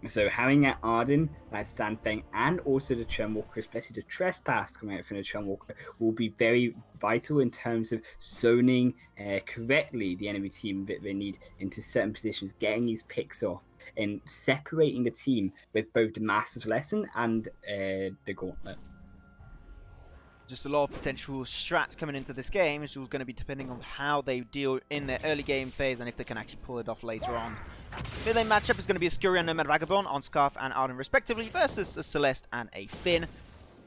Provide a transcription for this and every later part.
So having that Arden, that Sandfang, and also the Churnwalker, especially the Trespass coming out from the Churnwalker, will be very vital in terms of zoning correctly the enemy team that they need into certain positions, getting these picks off, and separating the team with both the Master's Lesson and the Gauntlet. Just a lot of potential strats coming into this game. It's all going to be depending on how they deal in their early game phase and if they can actually pull it off later on. Mid lane matchup is going to be a Scurry and Nomad Vagabond on Scarf and Arden respectively versus a Celeste and a Finn.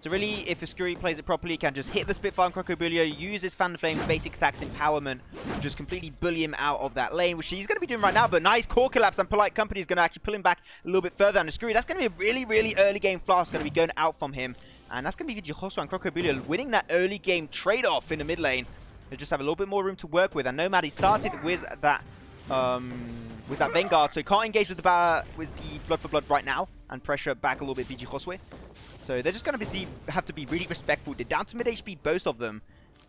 So really, if a Scurry plays it properly, he can just hit the Spitfire and Crocobulio, use his Fan Flame's basic attacks empowerment, just completely bully him out of that lane, which he's going to be doing right now. But nice core collapse, and Polite Company is going to actually pull him back a little bit further. And the Scurry, that's going to be a really, really early game flask going to be going out from him. And that's going to be Vainglory and Crocobulio winning that early game trade-off in the mid lane. They just have a little bit more room to work with. And Nomad, he started with that Vanguard, so he can't engage with the Blood for Blood right now and pressure back a little bit Vainglory. So they're just going to have to be really respectful. They're down to mid HP, both of them.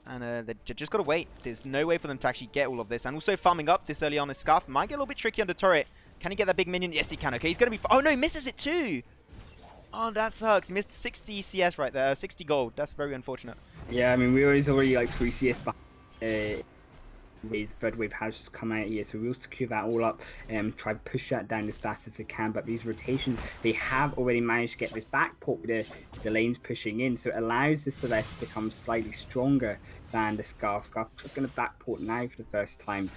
And they just got to wait. There's no way for them to actually get all of this. And also farming up this early on his Scarf might get a little bit tricky under turret. Can he get that big minion? Yes, he can. Okay, he's going to be... Oh, no, he misses it too. Oh, that sucks. He missed 60 CS right there. 60 gold. That's very unfortunate. Yeah, I mean, we always already like 3 CS behind. Third wave has just come out here, so we'll secure that all up and try to push that down as fast as they can. But these rotations, they have already managed to get this backport with the lanes pushing in, so it allows the Celeste to become slightly stronger than the Scarf. Scarf just going to backport now for the first time.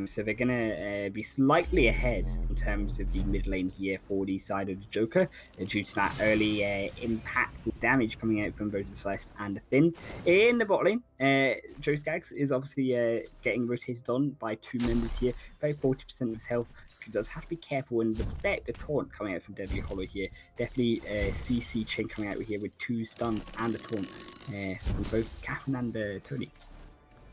So they're going to be slightly ahead in terms of the mid lane here for the side of the Joker due to that early impactful damage coming out from both the Celeste and the Finn. In the bot lane, Joeyscags is obviously getting rotated on by 2 members here, about 40% of his health. He does have to be careful and respect the taunt coming out from Deadly Hollow here. Definitely CC Chain coming out here with 2 stuns and a taunt from both Catherine and Tony.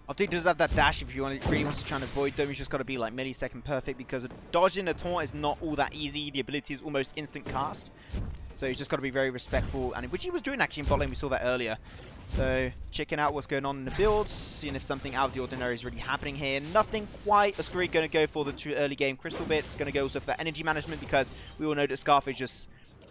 Obviously, he does have that dash if he really wants to try and avoid them. He's just got to be like millisecond perfect because dodging a taunt is not all that easy. The ability is almost instant cast. So he's just got to be very respectful, and which he was doing actually in bot lane. We saw that earlier. So checking out what's going on in the builds, seeing if something out of the ordinary is really happening here. Nothing quite. A Scurry going to go for the 2 early game crystal bits. Going to go also for that energy management because we all know that Scarf is just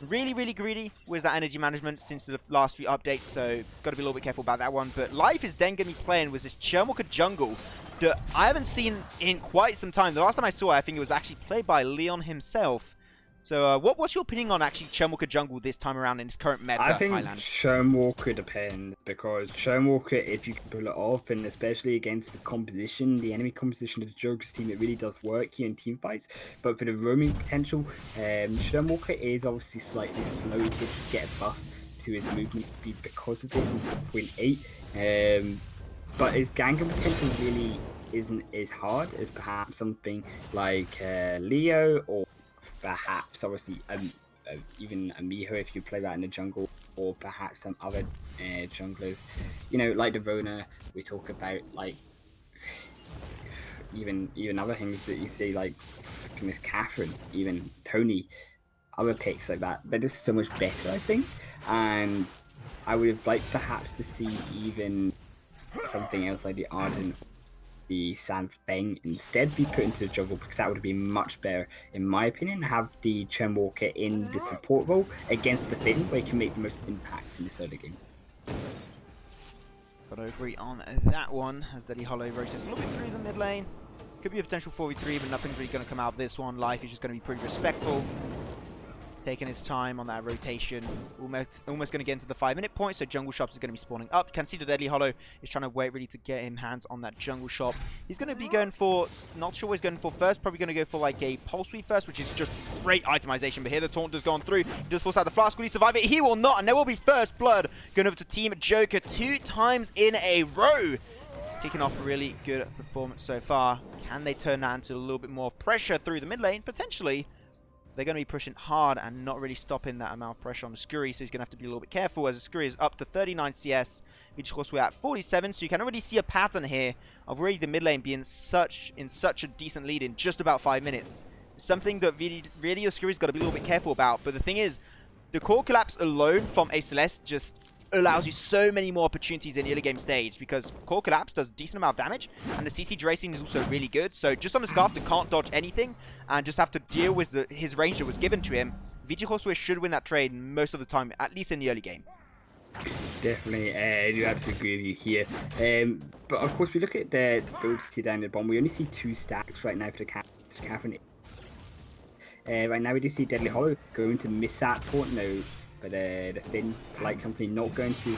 really, really greedy with that energy management since the last few updates, so got to be a little bit careful about that one. But Life is then going to be playing with this Churnwalker jungle that I haven't seen in quite some time. The last time I saw it, I think it was actually played by Leon himself. So what's your opinion on actually Churnwalker jungle this time around in its current meta? I think Highland? Churnwalker depends, because Churnwalker, if you can pull it off, and especially against the composition, the enemy composition of the Joker's team, it really does work here in team fights. But for the roaming potential, Churnwalker is obviously slightly slow to just get a buff to his movement speed because of this in 0.8. But his ganking potential really isn't as hard as perhaps something like Leo, or perhaps obviously even Amiho if you play that in the jungle, or perhaps some other junglers, you know, like the Rona. We talk about like even other things that you see, like Miss Catherine, even Tony, other picks like that. They're just so much better, I think, and I would have liked perhaps to see even something else like the Arden, the Sandfang instead be put into the jungle, because that would be much better, in my opinion. Have the Churnwalker in the support role against the Finn, where he can make the most impact in this early game. Got to agree on that one, as Deadly Hollow rotates a little bit through the mid lane. Could be a potential 4v3, but nothing's really going to come out of this one. Life is just going to be pretty respectful, taking his time on that rotation. Almost going to get into the 5-minute point, so jungle shops is going to be spawning up. You can see the Deadly Hollow is trying to wait really to get him hands on that jungle shop. He's going to be going for, not sure what he's going for first, probably going to go for like a pulse sweep first, which is just great itemization. But here the taunt has gone through. He does force out the flask. Will he survive it? He will not, and there will be first blood going over to Team Joker 2 times in a row. Kicking off a really good performance so far. Can they turn that into a little bit more of pressure through the mid lane? Potentially. They're going to be pushing hard and not really stopping that amount of pressure on the Scurry, so he's going to have to be a little bit careful, as the Scurry is up to 39 CS, which we're at 47, so you can already see a pattern here of really the mid lane being in such a decent lead in just about 5 minutes. It's something that really your Scurry's got to be a little bit careful about, but the thing is, the core collapse alone from a Celeste just allows you so many more opportunities in the early game stage, because Core Collapse does a decent amount of damage, and the CC Dracing is also really good. So just on the Scarf that can't dodge anything, and just have to deal with his range that was given to him, VG Horseway should win that trade most of the time, at least in the early game. Definitely, I do have to agree with you here. But of course, we look at the builds here down the bottom. We only see 2 stacks right now for the Catherine. Right now, we do see Deadly Hollow going to miss that taunt note, but the Thin Light Company not going to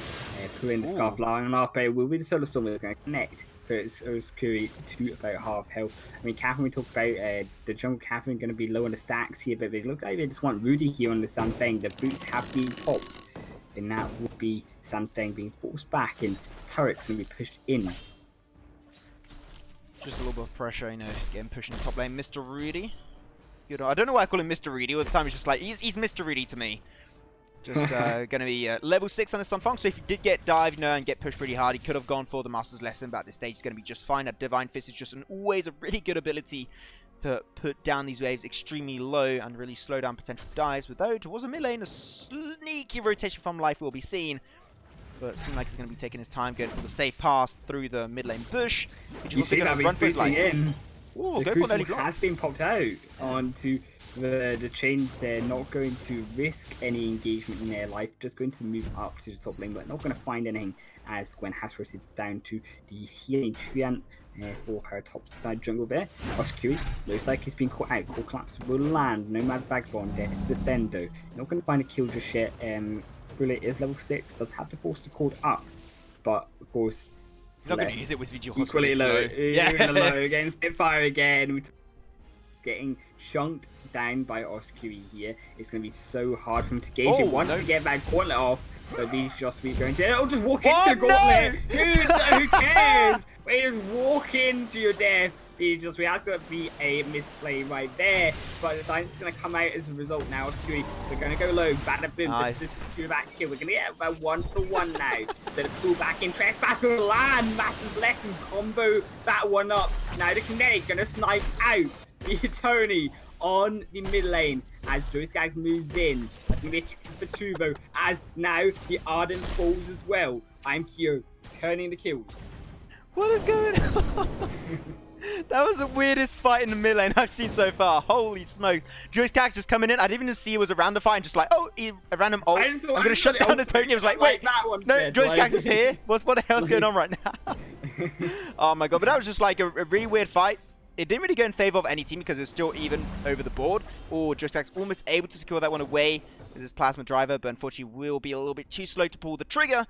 put in the Scarf line enough. Will be the Solar Storm that's going to connect for Curry to about half health. I mean, Catherine, we talked about the jungle Catherine going to be low on the stacks here, but they look like they just want Rudy here on the Sunfang. The boots have been popped, and that would be Sunfang being forced back, and turrets going to be pushed in. Just a little bit of pressure, you know, getting pushed in the top lane. Mr. Rudy. Good. I don't know why I call him Mr. Rudy. All the time, it's just like, he's Mr. Rudy to me. Just going to be level 6 on his Sunfang. So if he did get dived, and get pushed really hard, he could have gone for the Master's Lesson, but at this stage, he's going to be just fine. That Divine Fist is just always a really good ability to put down these waves extremely low and really slow down potential dives. But though, towards the mid lane, a sneaky rotation from Life will be seen. But it seems like he's going to be taking his time, going for the safe pass through the mid lane bush. You see that he's boosting in. Ooh, the Crucible has been popped out onto the chains. They're not going to risk any engagement in their life, just going to move up to the top lane, but not going to find anything as Gwen has rested down to the healing treant for her top side jungle there. Oscuri looks like he's been caught out. Core Collapse will land. Nomad Vagabond there to defend though. Not going to find a kill just yet. Bullet is level 6, does have to force the cord up, but of course not going to use it with VG Hospital. Equally low. Yeah, low. Getting Spitfire again. Getting chunked down by Oscuri here. It's going to be so hard for him to gauge it. Wants to get that gauntlet off, but these just be going to. Oh, just walk into the gauntlet. Who cares? We just walk into your death. We have to be a misplay right there, but the science is going to come out as a result now. Oscuri, we're going to go low. Bada boom, just secure that kill. We're going to get about 1-for-1 now. Then pull back in. Trespass going to land. Master's Lesson combo that one up. Now the Kinetic going to snipe out the Tony on the mid lane as Joeyscags moves in. That's going to be a 2-for-2 though, as now the Ardent falls as well. I'm here turning the kills. What is going on? That was the weirdest fight in the mid lane I've seen so far. Holy smoke. Joeyscags just coming in. I didn't even see it was a random fight and just like, oh, a random ult. I'm going to shut down the Tony. I was like, wait, no, Joeyscags is here. What the hell's going on right now? Oh my god, but that was just like a really weird fight. It didn't really go in favor of any team because it was still even over the board. Or Joeyscags almost able to secure that one away with his Plasma Driver, but unfortunately will be a little bit too slow to pull the trigger.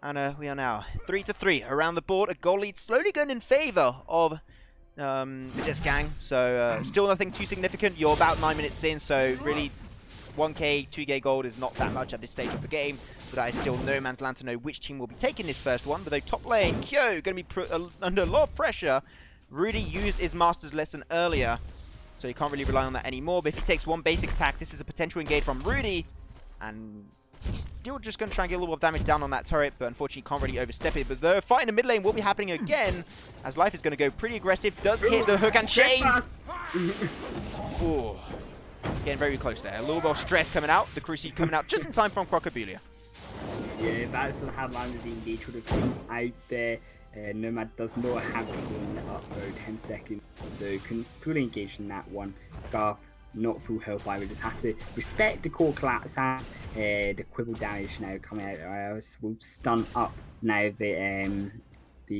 And we are now 3-3 around the board. A goal lead slowly going in favor of the Joeyscags. So still nothing too significant. You're about 9 minutes in, so really 1k, 2k gold is not that much at this stage of the game. So that is still no man's land to know which team will be taking this first one. But though top lane, Kyo going to be under a lot of pressure. Rudy used his Master's Lesson earlier, so you can't really rely on that anymore. But if he takes one basic attack, this is a potential engage from Rudy. And he's still just going to try and get a little bit of damage down on that turret, but unfortunately can't really overstep it. But the fight in the mid lane will be happening again, as Life is going to go pretty aggressive. Does hit the hook and chain. Ooh, getting very close there. A little bit of stress coming out. The Crucible coming out just in time from Crocobile. Yeah, that's how landed the engage would have been out there. Nomad does not have the one up for 10 seconds, so can fully engage in that one. Scarf not full health. I would just have to respect the Core Collapse. The Quibble damage now coming out. I will stun up now the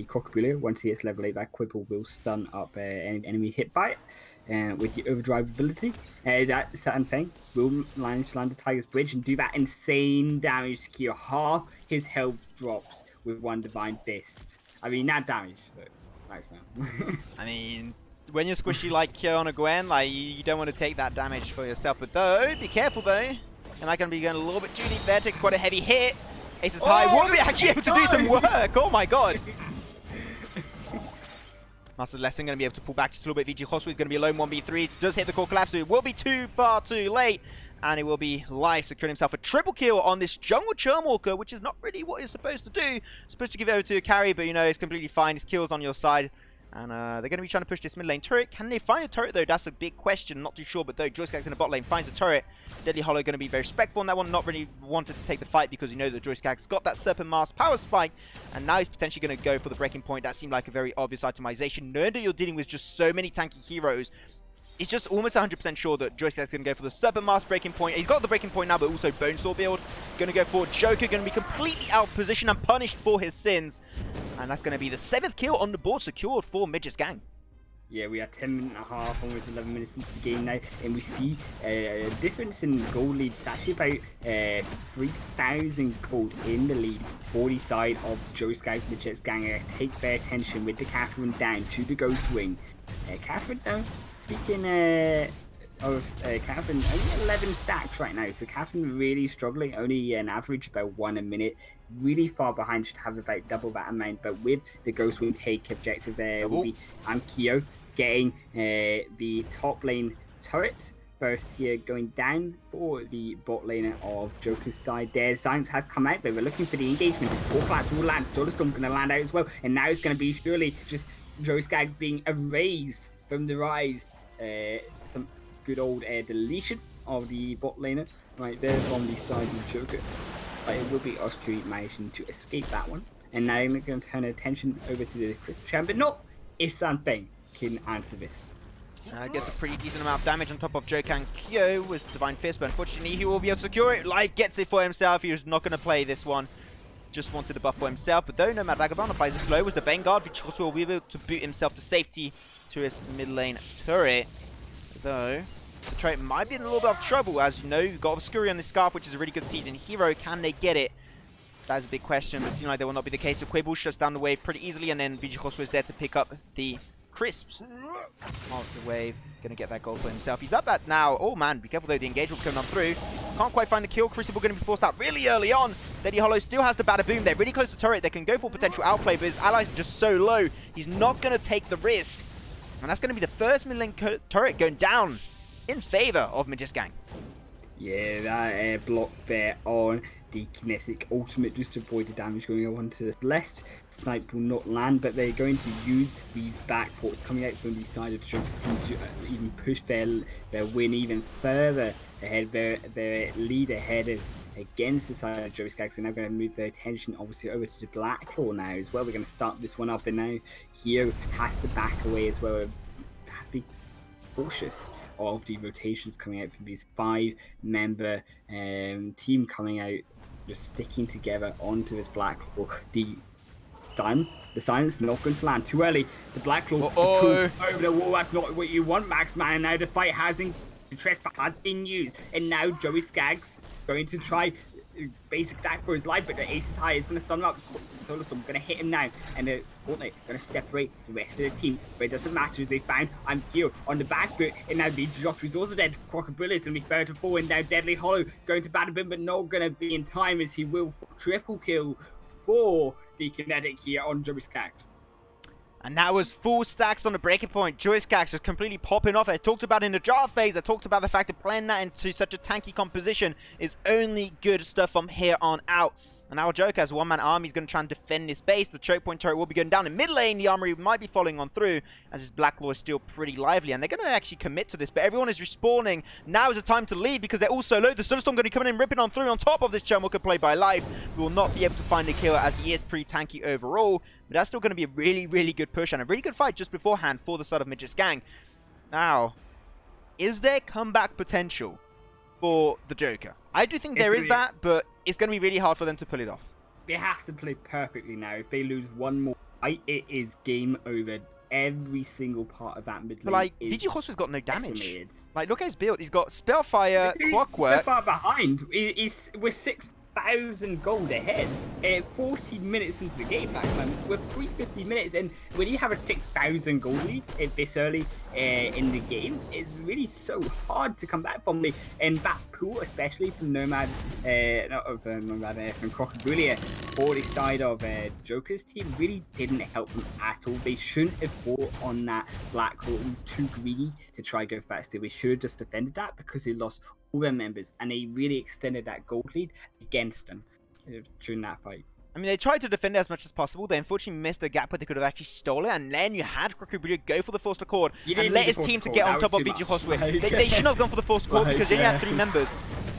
Crocobile. Once he hits level 8, that Quibble will stun up any enemy hit by it. With the overdrive ability, that certain thing will manage to land the Tiger's Bridge and do that insane damage to Kyo. Half his health drops with one Divine Fist. I mean, that damage. Thanks, man. I mean, when you're squishy like Kyo on a Gwen, like you don't want to take that damage for yourself. But though, be careful though. Am I going to be going a little bit too deep there? Take quite a heavy hit. Ace is high. Won't be actually able to do some work. Oh my god. Master's Lesson going to be able to pull back just a little bit. VG Hosway is going to be alone 1v3. Does hit the Core Collapse. It will be too far too late. And it will be Life securing himself a triple kill on this Jungle Churnwalker, which is not really what he's supposed to do. Supposed to give it over to a carry, but you know, it's completely fine. His kill's on your side. And they're going to be trying to push this mid lane turret. Can they find a turret, though? That's a big question. Not too sure, but though Joeyscags in the bot lane finds a turret, Deadly Hollow going to be very respectful on that one. Not really wanted to take the fight because you know that Joeyscags got that Serpent Mask power spike, and now he's potentially going to go for the breaking point. That seemed like a very obvious itemization. Knowing that you're dealing with just so many tanky heroes, it's just almost 100% sure that Joeyscags is going to go for the Serpent Mask breaking point. He's got the breaking point now, but also Bone Saw build. Going to go for Joker, going to be completely out of position and punished for his sins. And that's going to be the 7th kill on the board secured for Joeyscags. Yeah, we are 10.5, almost 11 minutes into the game now, and we see a difference in gold lead. It's actually about 3,000 gold in the lead for the side of Joeyscags. Joeyscags take their attention with the Catherine down to the Ghost Wing. Catherine, though, speaking of Catherine, only 11 stacks right now, so Catherine really struggling, only an average about 1 a minute. Really far behind, should have about double that amount, but with the Ghost Wing take objective there will be Kyo getting the top lane turret. First here going down for the bot lane of Joker's side there. Silence has come out, but we're looking for the engagement. All flash will land, Solar Storm going to land out as well, and now it's going to be surely just Joeyscags being erased from the rise. Some good old deletion of the bot laner right there from the side of Joker. But it will be Oscuri managing to escape that one. And now they're going to turn attention over to the Crisp Champ, but not if something can answer this. Gets a pretty decent amount of damage on top of Joker and Kyo with Divine Fist, but unfortunately he will be able to secure it. Life gets it for himself. He was not going to play this one. Just wanted a buff for himself, but though Nomad Vagabond applies a slow with the Vanguard, which also will be able to boot himself to safety to his mid lane turret. Though the turret might be in a little bit of trouble, as you know, you've got Obscuri on the Scarf, which is a really good seed in hero. Can they get it? That is a big question, but it seems like that will not be the case. So Quable shuts down the wave pretty easily, and then Vigilcoso is there to pick up the crisps. Off the wave, gonna get that gold for himself. He's up at now. Oh man, be careful though, the engage will be coming on through. Can't quite find the kill. Crucible gonna be forced out really early on. Deadly Hollow still has the Bada Boom. They're really close to turret. They can go for potential outplay, but his allies are just so low. He's not gonna take the risk. And that's gonna be the first mid lane turret going down in favor of Joeyscags. Yeah, that block there on the Kinetic Ultimate just to avoid the damage going on to the Celeste. Snipe will not land, but they're going to use these backports coming out from the side of the Joker's team to even push their win even further ahead, their lead ahead against the side of Joeyscags. They're now going to move their attention obviously over to the Blacklaw now as well. We're going to start this one up, and now Hero has to back away as well. Has to be cautious of the rotations coming out from these 5-member team coming out, just sticking together onto this Blacklaw. The silence not going to land too early. The Blacklaw over the wall. That's not what you want, Max Man. And now the fight the trespass has been used, and now Joeyscags going to try basic attack for his life, but the ace is high. Is going to stun him up. Solar Storm going to hit him now, and the Fortnite going to separate the rest of the team. But it doesn't matter as they found Kyo on the back foot, and now the Joss is also dead. Crocodile is going to be third to fall, and now Deadly Hollow going to Bada Boom, but not going to be in time as he will triple kill for the Kinetic here on Joeyscags. And that was full stacks on the breaking point. Joeyscags just completely popping off. I talked about in the jar phase, I talked about the fact that playing that into such a tanky composition is only good stuff from here on out. And now Joker as a one-man army is going to try and defend this base. The choke point turret will be going down in mid lane. The armory might be following on through as his Blacklaw is still pretty lively. And they're going to actually commit to this. But everyone is respawning. Now is the time to leave because they're all so low. The Solar Storm going to be coming in, ripping on through on top of this Chumwalker play by Life. We will not be able to find a kill as he is pretty tanky overall. But that's still going to be a really, really good push and a really good fight just beforehand for the side of Joeyscags. Now, is there comeback potential for the Joker? I do think there is that, but it's going to be really hard for them to pull it off. They have to play perfectly now. If they lose one more fight, it is game over. Every single part of that mid lane. But like, Vigilcoso's got no damage. Decimated. Like, look at his build. He's got Spellfire, Clockwork. We're far behind. We're 6,000 gold ahead. 40 minutes into the game, man. We're 350 minutes, and when you have a 6,000 gold lead this early in the game, it's really so hard to come back from. And that pool, especially from Nomad, from Crocodile, for the side of Joker's team, really didn't help them at all. They shouldn't have fought on that Blacklaw. It was too greedy to try go faster. We should have just defended that because they lost all their members, and they really extended that gold lead against them during that fight. I mean, they tried to defend it as much as possible. They unfortunately missed the gap where they could have actually stolen it. And then you had Krokuburia go for the forced accord and let his team to get on top of VG Hoswe. They shouldn't have gone for the forced accord because they only had 3 members.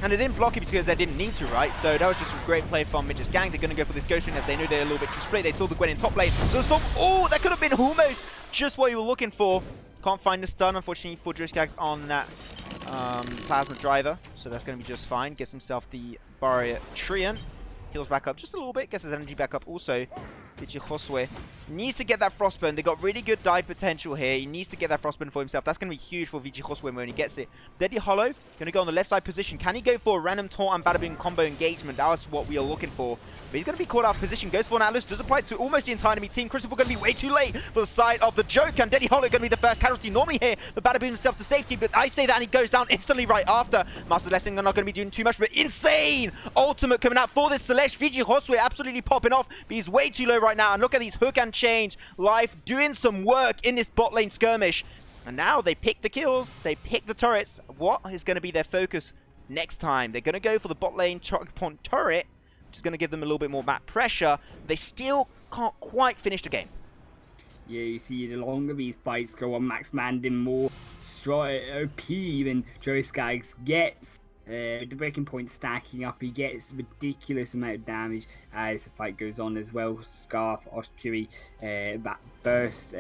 And they didn't block it because they didn't need to, right? So that was just a great play from Midget's gang. They're going to go for this Ghost Ring as they knew they're a little bit too split. They saw the Gwen in top lane. So the Storm, oh, that could have been almost just what you were looking for. Can't find the stun, unfortunately, for Joeyscags on that Plasma Driver. So that's going to be just fine. Gets himself the Barrier Treant. Heals back up just a little bit. Gets his energy back up also. Vichihoswe needs to get that Frostburn. They got really good dive potential here. He needs to get that Frostburn for himself. That's going to be huge for Vichihoswe when he gets it. Deadly Hollow going to go on the left side position. Can he go for a random taunt and Bada Boom combo engagement? That's what we are looking for. But he's going to be caught out of position. Goes for an Atlas. Does apply to almost the entire enemy team. Crucible going to be way too late for the side of the Joker. And Deadly Hollow going to be the first casualty normally here. But Bada Boom himself to safety. But I say that and he goes down instantly right after. Master Lessing are not going to be doing too much. But insane ultimate coming out for this Celeste. Vichihoswe absolutely popping off. But he's way too low right now. And look at these hook and change. Life doing some work in this bot lane skirmish. And now they pick the kills. They pick the turrets. What is going to be their focus next time? They're going to go for the bot lane choke point turret, which is going to give them a little bit more map pressure. They still can't quite finish the game. Yeah, you see, the longer these fights go on, Max Mandin more OP even Joeyscags gets. The breaking point stacking up, he gets ridiculous amount of damage as the fight goes on as well. Scarf, Oscury, that burst,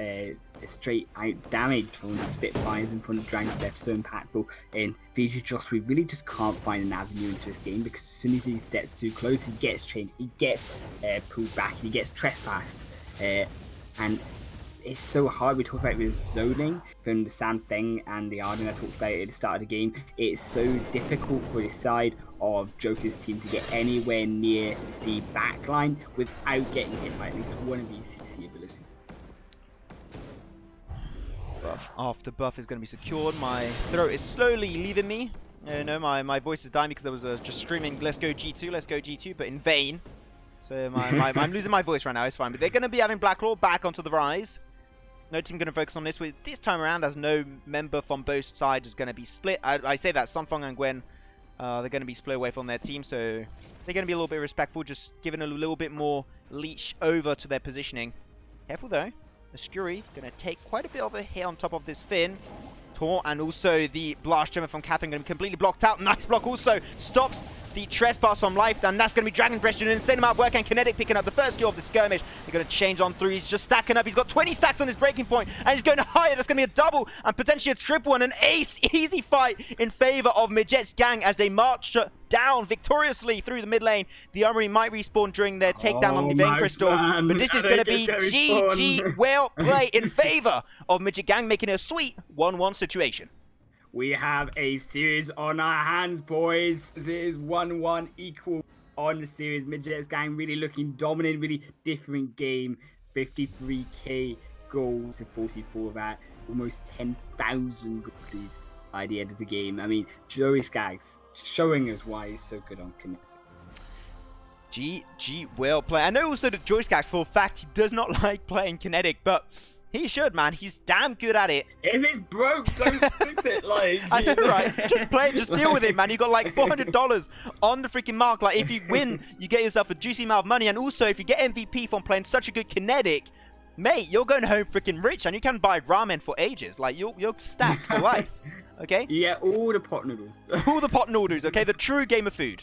straight out damage from the Spitfires and from the Dragon's Death, so impactful. And we really just can't find an avenue into this game because as soon as he steps too close, he gets changed, he gets pulled back, he gets trespassed. And it's so hard. We talk about with zoning from the Sam Thing and the Arden I talked about at the start of the game. It's so difficult for the side of Joker's team to get anywhere near the backline without getting hit by at least one of these CC abilities. Buff after buff is going to be secured. My throat is slowly leaving me. No, my voice is dying because I was just screaming, let's go G2, let's go G2, but in vain. So I'm losing my voice right now, it's fine. But they're going to be having Blacklaw back onto the rise. No team going to focus on this. With this time around, as no member from both sides is going to be split. I say that Sunfong and Gwen, they're going to be split away from their team, so they're going to be a little bit respectful, just giving a little bit more leash over to their positioning. Careful though. Oscury going to take quite a bit of a hit on top of this Finn. Taunt and also the Blast Tremor from Catherine going to be completely blocked out. Nice block also stops the trespass on Life, and that's going to be Dragon Breast doing an insane amount of work, and Kinetic picking up the first kill of the skirmish. They're going to change on 3. He's just stacking up. He's got 20 stacks on his breaking point, and he's going higher. That's going to be a double and potentially a triple and an ace. Easy fight in favor of Midget's gang as they march down victoriously through the mid lane. The Armory might respawn during their takedown on the Vein Crystal, but this is going to be GG. Well play in favor of Midget gang, making it a sweet 1-1 situation. We have a series on our hands, boys. This is 1-1 equal on the series. Midget's gang really looking dominant, really different game. 53k goals to 44 of that. Almost 10,000 goals by the end of the game. I mean, Joeyscags showing us why he's so good on Kinetic. GG, well played. I know also that Joeyscags, for a fact, he does not like playing Kinetic, but he should, man. He's damn good at it. If it's broke, don't fix it. Like, I know, right? Just play it. Just deal with it, man. You got like $400 on the freaking mark. Like, if you win, you get yourself a juicy amount of money. And also, if you get MVP from playing such a good Kinetic, mate, you're going home freaking rich, and you can buy ramen for ages. Like, you're stacked for life. Okay? Yeah, all the pot noodles. All the pot noodles. Okay, the true game of food.